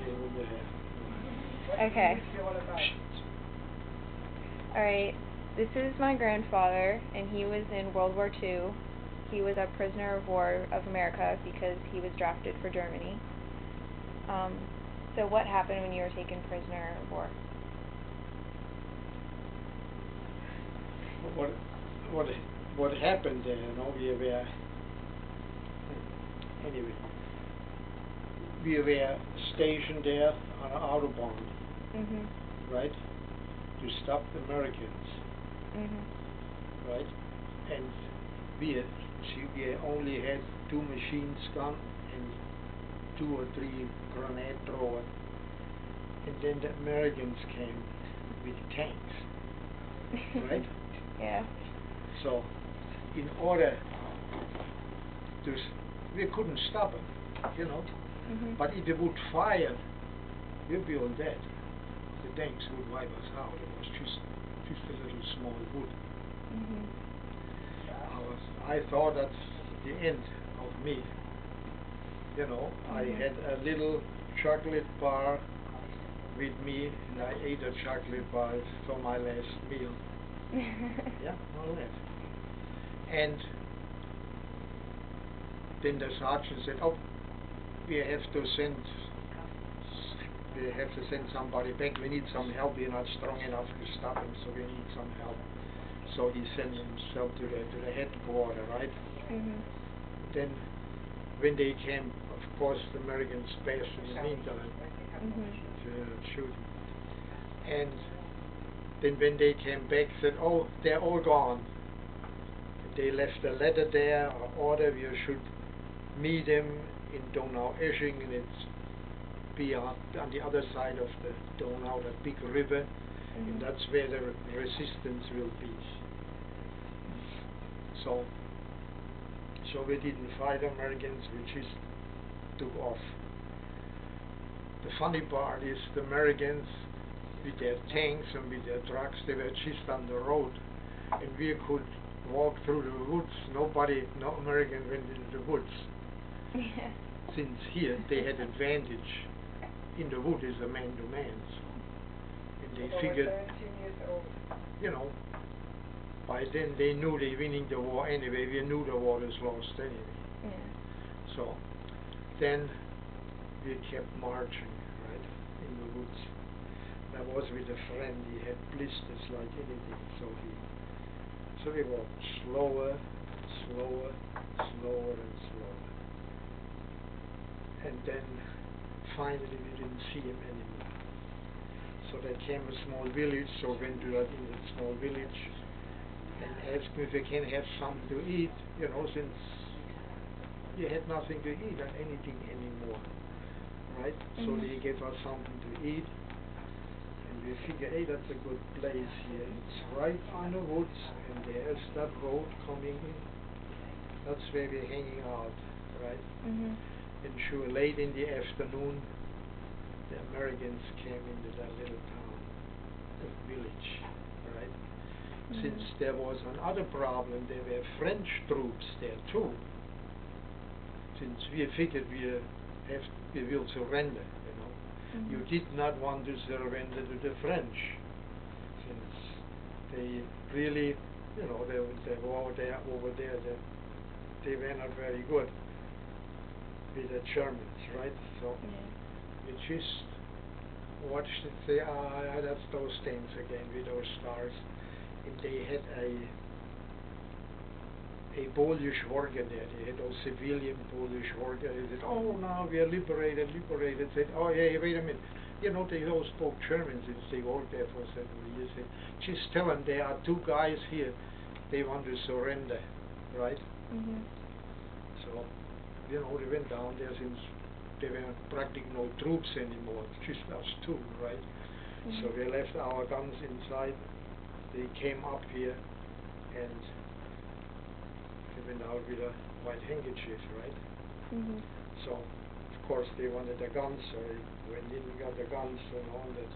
Okay, what you have? Okay. Alright. This is my grandfather, and he was in World War II. He was a prisoner of war of America because he was drafted for Germany. Um, so what happened when you were taken prisoner of war? What what what happened there? You know, we were anyway. We were stationed there on an autobahn, Mhm. right, to stop the Americans, Mhm. right, and we we only had 2 machine guns and 2 or 3 grenade throwers, and then the Americans came with tanks, right? Yeah. So, in order to, we couldn't stop them, you know. Mhm. But if they would fire, we'd be all dead. The tanks would wipe us out. It was just a little small wood. Mhm. I thought that's the end of me. You know, I Mhm. had a little chocolate bar with me, and I ate a chocolate bar for my last meal. Yeah, all that. And then the sergeant said, "Oh, we have to send somebody back. We need some help. We're not strong enough to stop him, so we need some help." So he sent himself to the headquarters, right? Mhm. Then when they came, of course, the Americans passed in the meantime Mhm. to shoot him. And then when they came back, said, "Oh, they're all gone." They left a letter there, an order we should meet them in Donau-Esching, and it's beyond, on the other side of the Donau, that big river, and that's where the resistance will be. So we didn't fight Americans, we just took off. The funny part is the Americans, with their tanks and with their trucks, they were just on the road, and we could walk through the woods. No American went into the woods. Yeah. Since here they had advantage. In the wood is a man-to-man, so, and they figured, you know, by then they knew they winning the war anyway. We knew the war was lost anyway. Yeah. So then we kept marching, right, in the woods. I was with a friend. He had blisters like anything, so we walked slower, slower, slower and slower, and then finally we didn't see him anymore. So there came a small village, so went to that in the small village and asked me if we can have something to eat, you know, since we had nothing to eat or anything anymore, right? So they gave us something to eat, and we figured, hey, that's a good place here. It's right in the woods, and there's that road coming in. That's where we're hanging out, right? And sure, late in the afternoon, the Americans came into that little town, the village, right? Since there was another problem, there were French troops there too. Since we figured we will surrender, you know. You did not want to surrender to the French, since they really, you know, they were over there, they were not very good with the Germans, right? So we just watched and say, that's those things again with those stars. And they had a Polish worker there. They had those civilian Polish workers. They said, "Oh, now we are liberated." Said, "Oh, hey, wait a minute. You know, they all spoke German since they worked there for several years. Said, just tell them there are 2 guys here. They want to surrender, right?" So, you know, they went down there since there were practically no troops anymore, just us 2, right? So we left our guns inside. They came up here and they went out with a white handkerchief, right? So, of course, they wanted the guns, so they went in and got the guns and all that.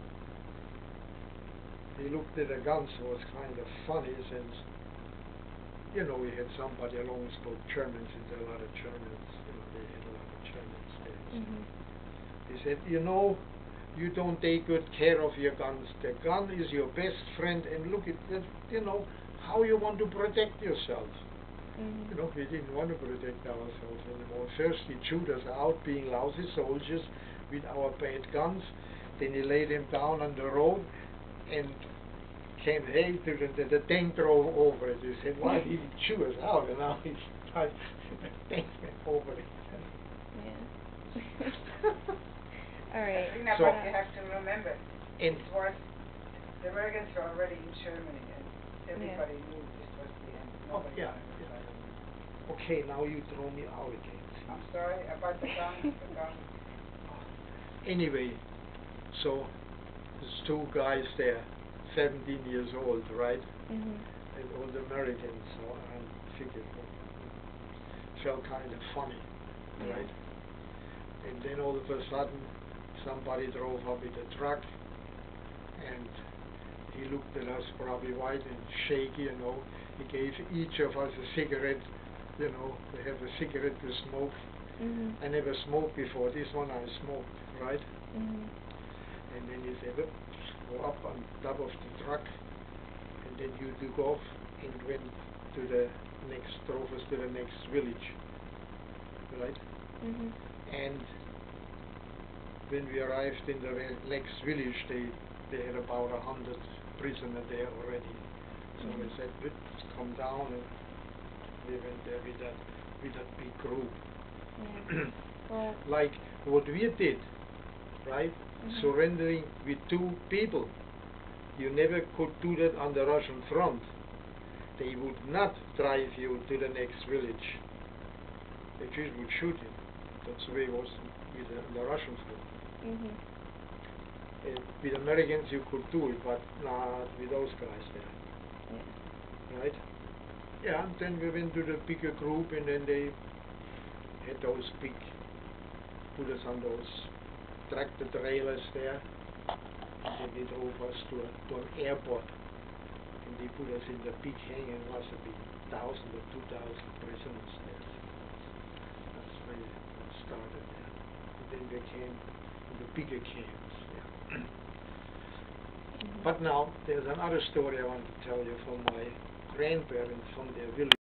They looked at the guns, it was kind of funny since, you know, we had somebody along who spoke German, since there are a lot of Germans, you know, they had a lot of Germans there. He said, you know, you don't take good care of your guns. The gun is your best friend, and look at that, you know, how you want to protect yourself. Mhm. You know, we didn't want to protect ourselves anymore. First he chewed us out being lousy soldiers with our bad guns. Then he laid them down on the road and came hey to the tank drove over it. He said, why did he chew us out? And now he's the tank went over it. Yeah. All right. I think that's So- what you have to remember. And It was, the Americans were already in Germany and everybody knew this was the end. oh, Nobody yeah, wanted to yeah. fight. Okay, now you throw me out again. I'm sorry about the gun, the gun. Anyway, so there's two guys there, 17 years old, right? Mhm. And all the Americans, so I figured felt kind of funny, Yeah. right? And then all of a sudden, somebody drove up with a truck, and he looked at us probably white and shaky, you know. He gave each of us a cigarette, you know, to have a cigarette to smoke. Mhm. I never smoked before. This one I smoked, right? Mhm. And then he said, "Look, go up on top of the truck, and then you took off and went to the drove us to the next village, right?" Mhm. And when we arrived in the next village, they had about 100 prisoners there already. So they said, let's come down, and we went there with that big group. Yeah. Well. Like what we did, right? Mhm. Surrendering with 2 people. You never could do that on the Russian front. They would not drive you to the next village. They just would shoot you. That's the way it was with the Russian front. Mhm. With Americans you could do it, but not with those guys there. Yeah. Right? Yeah, and then we went to the bigger group, and then they had those big, put us on those tractor trailers there, and then they drove us to an airport, and they put us in the big hangar. It must have been 1,000 or 2,000 prisoners there. That's where it started there. And then we came to the bigger camps. Yeah. Mhm. But now there's another story I want to tell you from my grandparents from their village.